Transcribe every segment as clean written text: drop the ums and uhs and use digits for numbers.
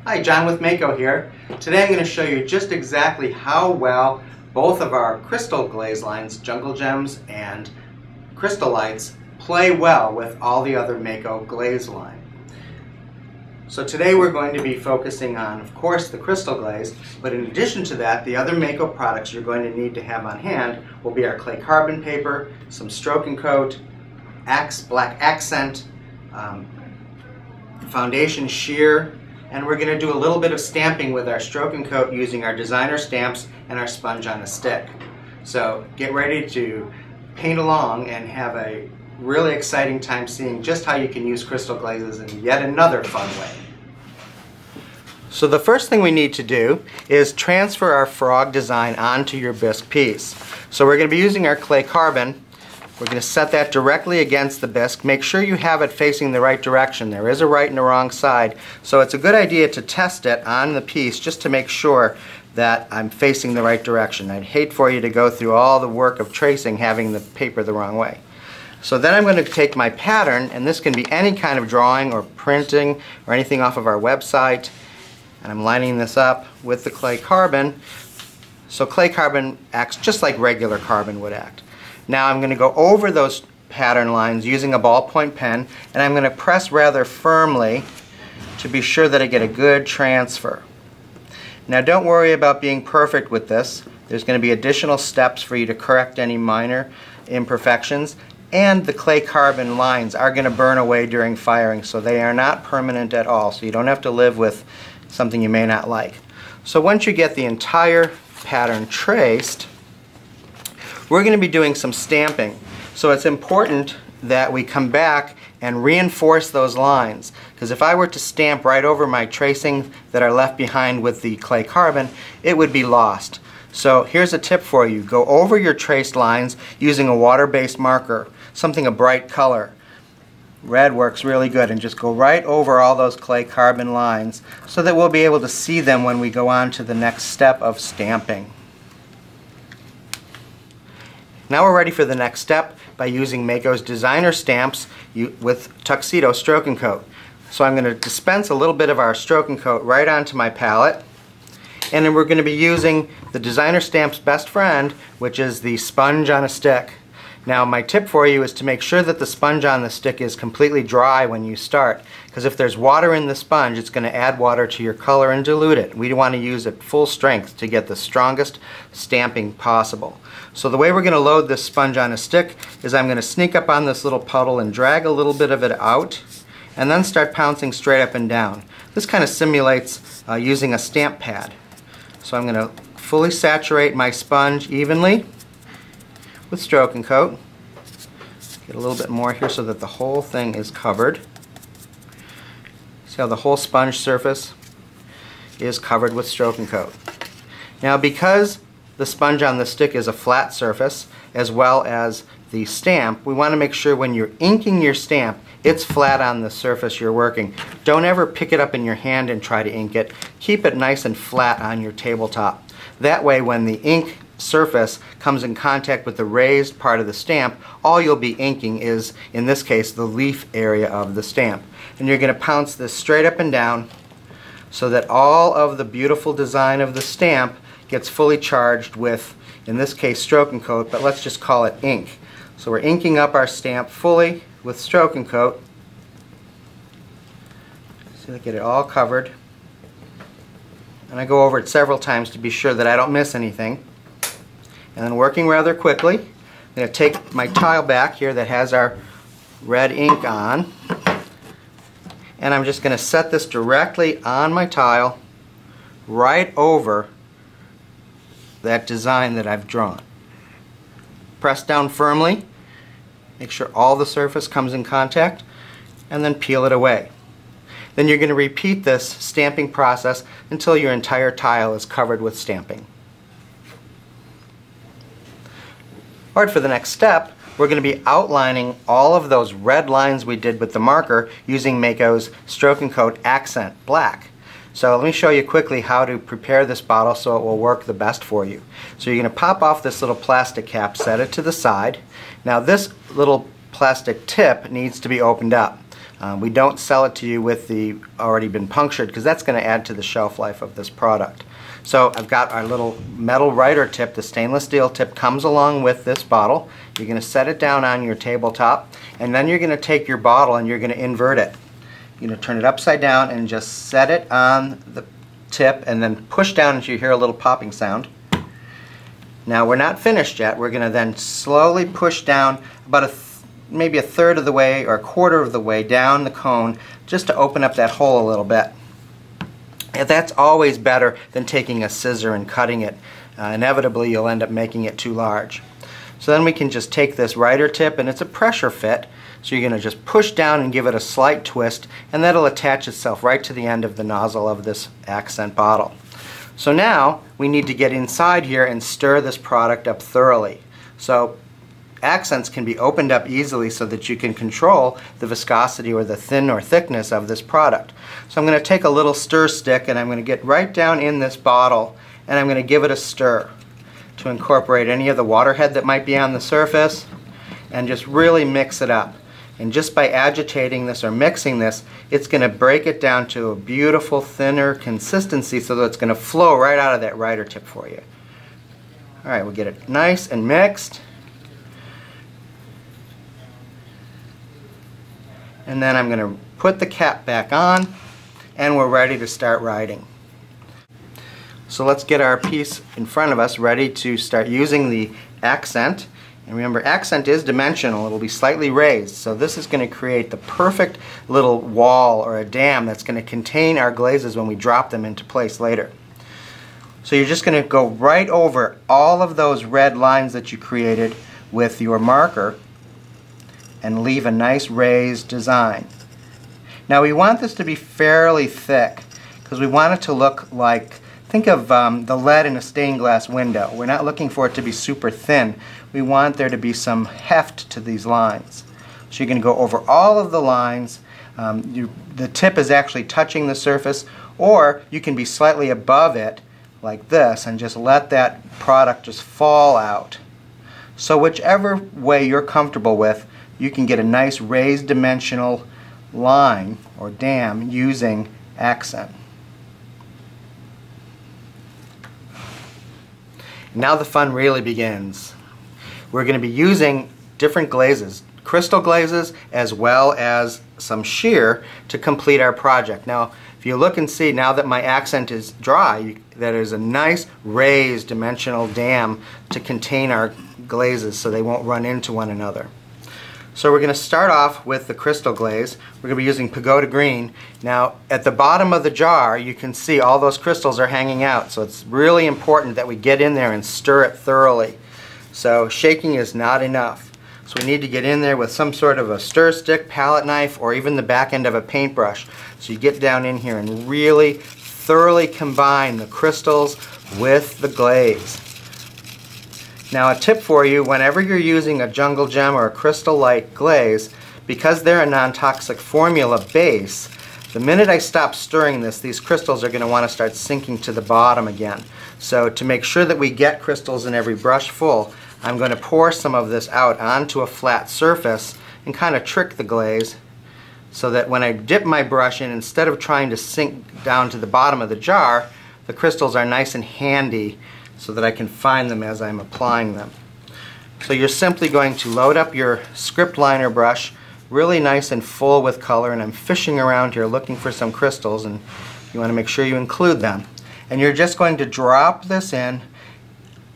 Hi, John with Mayco here. Today I'm going to show you just exactly how well both of our crystal glaze lines, Jungle Gems and Crystal Lights, play well with all the other Mayco glaze line. So today we're going to be focusing on, of course, the crystal glaze, but in addition to that, the other Mayco products you're going to need to have on hand will be our clay carbon paper, some stroke and coat, black accent, foundation sheer, and we're going to do a little bit of stamping with our stroke and coat using our designer stamps and our sponge on a stick. So get ready to paint along and have a really exciting time seeing just how you can use crystal glazes in yet another fun way. So the first thing we need to do is transfer our frog design onto your bisque piece. So we're going to be using our clay carbon. We're going to set that directly against the bisque. Make sure you have it facing the right direction. There is a right and a wrong side, so it's a good idea to test it on the piece just to make sure that I'm facing the right direction. I'd hate for you to go through all the work of tracing having the paper the wrong way. So then I'm going to take my pattern, and this can be any kind of drawing or printing or anything off of our website, and I'm lining this up with the clay carbon. So clay carbon acts just like regular carbon would act. Now I'm going to go over those pattern lines using a ballpoint pen, and I'm going to press rather firmly to be sure that I get a good transfer. Now don't worry about being perfect with this. There's going to be additional steps for you to correct any minor imperfections, and the clay carbon lines are going to burn away during firing, so they are not permanent at all, so you don't have to live with something you may not like. So once you get the entire pattern traced, we're going to be doing some stamping. So it's important that we come back and reinforce those lines, because if I were to stamp right over my tracing that are left behind with the clay carbon, it would be lost. So here's a tip for you. Go over your traced lines using a water-based marker, something a bright color. Red works really good, and just go right over all those clay carbon lines so that we'll be able to see them when we go on to the next step of stamping. Now we're ready for the next step by using Mayco's designer stamps with Tuxedo Stroke and Coat. So I'm going to dispense a little bit of our Stroke and Coat right onto my palette, and then we're going to be using the designer stamp's best friend, which is the sponge on a stick. Now my tip for you is to make sure that the sponge on the stick is completely dry when you start, because if there's water in the sponge, it's going to add water to your color and dilute it. We want to use it full strength to get the strongest stamping possible. So the way we're going to load this sponge on a stick is I'm going to sneak up on this little puddle and drag a little bit of it out, and then start pouncing straight up and down. This kind of simulates using a stamp pad. So I'm going to fully saturate my sponge evenly with Stroke and Coat. Get a little bit more here so that the whole thing is covered. See how the whole sponge surface is covered with Stroke and Coat. Now because the sponge on the stick is a flat surface as well as the stamp, we want to make sure when you're inking your stamp it's flat on the surface you're working. Don't ever pick it up in your hand and try to ink it. Keep it nice and flat on your tabletop. That way when the ink surface comes in contact with the raised part of the stamp, all you'll be inking is, in this case, the leaf area of the stamp. And you're going to pounce this straight up and down so that all of the beautiful design of the stamp gets fully charged with, in this case, Stroke and Coat, but let's just call it ink. So we're inking up our stamp fully with Stroke and Coat. So get it all covered. And I go over it several times to be sure that I don't miss anything. And then working rather quickly, I'm going to take my tile back here that has our red ink on, and I'm just going to set this directly on my tile right over that design that I've drawn. Press down firmly, make sure all the surface comes in contact, and then peel it away. Then you're going to repeat this stamping process until your entire tile is covered with stamping. Alright, for the next step, we're going to be outlining all of those red lines we did with the marker using Mayco's Stroke and Coat Accent Black. So let me show you quickly how to prepare this bottle so it will work the best for you. So you're going to pop off this little plastic cap, set it to the side. Now this little plastic tip needs to be opened up. We don't sell it to you with the already been punctured because that's going to add to the shelf life of this product. So I've got our little metal writer tip. The stainless steel tip comes along with this bottle. You're going to set it down on your tabletop, and then you're going to take your bottle and you're going to invert it. You're going to turn it upside down and just set it on the tip and then push down until you hear a little popping sound. Now we're not finished yet. We're going to then slowly push down about maybe a third of the way or a quarter of the way down the cone just to open up that hole a little bit. And that's always better than taking a scissor and cutting it. Inevitably you'll end up making it too large. So then we can just take this writer tip, and it's a pressure fit, so you're going to just push down and give it a slight twist, and that'll attach itself right to the end of the nozzle of this accent bottle. So now we need to get inside here and stir this product up thoroughly. So accents can be opened up easily so that you can control the viscosity or the thin or thickness of this product. So I'm going to take a little stir stick and I'm going to get right down in this bottle and I'm going to give it a stir to incorporate any of the waterhead that might be on the surface and just really mix it up. And just by agitating this or mixing this, it's going to break it down to a beautiful thinner consistency so that it's going to flow right out of that writer tip for you. Alright, we'll get it nice and mixed. And then I'm going to put the cap back on and we're ready to start writing. So let's get our piece in front of us ready to start using the accent. And remember, accent is dimensional. It'll be slightly raised. So this is going to create the perfect little wall or a dam that's going to contain our glazes when we drop them into place later. So you're just going to go right over all of those red lines that you created with your marker and leave a nice raised design. Now we want this to be fairly thick because we want it to look like, think of the lead in a stained glass window. We're not looking for it to be super thin. We want there to be some heft to these lines. So you're going to go over all of the lines. The tip is actually touching the surface, or you can be slightly above it like this and just let that product just fall out. So whichever way you're comfortable with, you can get a nice raised dimensional line or dam using accent. Now the fun really begins. We're going to be using different glazes, crystal glazes as well as some sheer to complete our project. Now if you look and see, now that my accent is dry, that is a nice raised dimensional dam to contain our glazes so they won't run into one another. So we're going to start off with the crystal glaze. We're going to be using Pagoda Green. Now at the bottom of the jar you can see all those crystals are hanging out, so it's really important that we get in there and stir it thoroughly. So shaking is not enough. So we need to get in there with some sort of a stir stick, palette knife, or even the back end of a paintbrush. So you get down in here and really thoroughly combine the crystals with the glaze. Now a tip for you, whenever you're using a jungle gem or a crystal light glaze, because they're a non-toxic formula base, the minute I stop stirring this, these crystals are going to want to start sinking to the bottom again. So to make sure that we get crystals in every brush full, I'm going to pour some of this out onto a flat surface and kind of trick the glaze so that when I dip my brush in, instead of trying to sink down to the bottom of the jar, the crystals are nice and handy so that I can find them as I'm applying them. So you're simply going to load up your script liner brush, really nice and full with color, and I'm fishing around here looking for some crystals, and you want to make sure you include them. And you're just going to drop this in,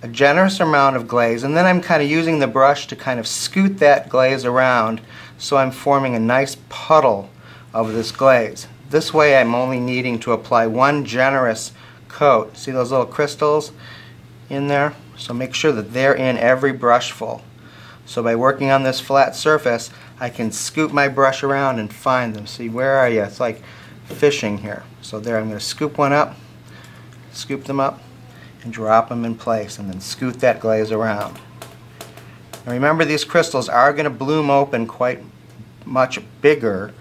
a generous amount of glaze, and then I'm kind of using the brush to kind of scoot that glaze around so I'm forming a nice puddle of this glaze. This way I'm only needing to apply one generous coat. See those little crystals in there? So make sure that they're in every brush full. So by working on this flat surface, I can scoop my brush around and find them. See, where are you? It's like fishing here. So there, I'm going to scoop one up, scoop them up, and drop them in place, and then scoot that glaze around. Now remember, these crystals are going to bloom open quite much bigger,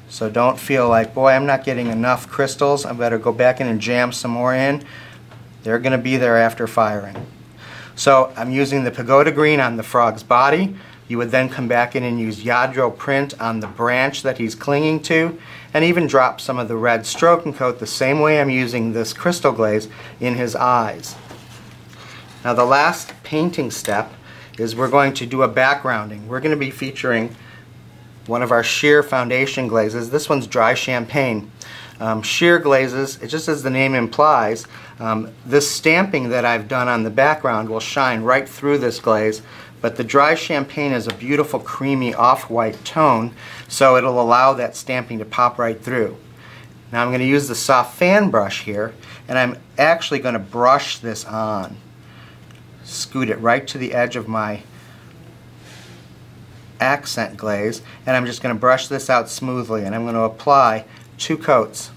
so don't feel like, boy, I'm not getting enough crystals, I better go back in and jam some more in. They're going to be there after firing. So I'm using the Pagoda Green on the frog's body. You would then come back in and use Yadro print on the branch that he's clinging to, and even drop some of the red stroke and coat the same way I'm using this crystal glaze in his eyes. Now the last painting step is we're going to do a backgrounding. We're going to be featuring one of our sheer foundation glazes. This one's dry champagne. Sheer glazes, just as the name implies, this stamping that I've done on the background will shine right through this glaze, but the dry champagne is a beautiful creamy off-white tone, so it'll allow that stamping to pop right through. Now I'm going to use the soft fan brush here, and I'm actually going to brush this on. Scoot it right to the edge of my accent glaze, and I'm just going to brush this out smoothly, and I'm going to apply 2 coats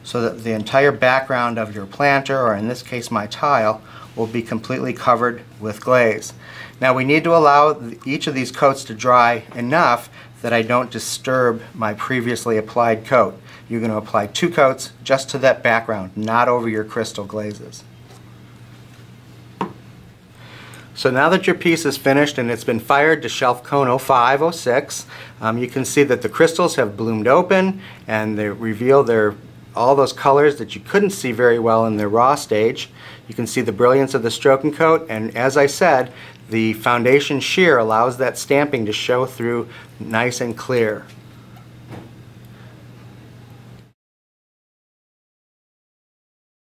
so that the entire background of your planter, or in this case my tile, will be completely covered with glaze. Now we need to allow each of these coats to dry enough that I don't disturb my previously applied coat. You're going to apply 2 coats just to that background, not over your crystal glazes. So now that your piece is finished and it's been fired to shelf cone 05, 06, you can see that the crystals have bloomed open and they reveal all those colors that you couldn't see very well in their raw stage. You can see the brilliance of the stroke and coat, and as I said, the foundation sheer allows that stamping to show through nice and clear.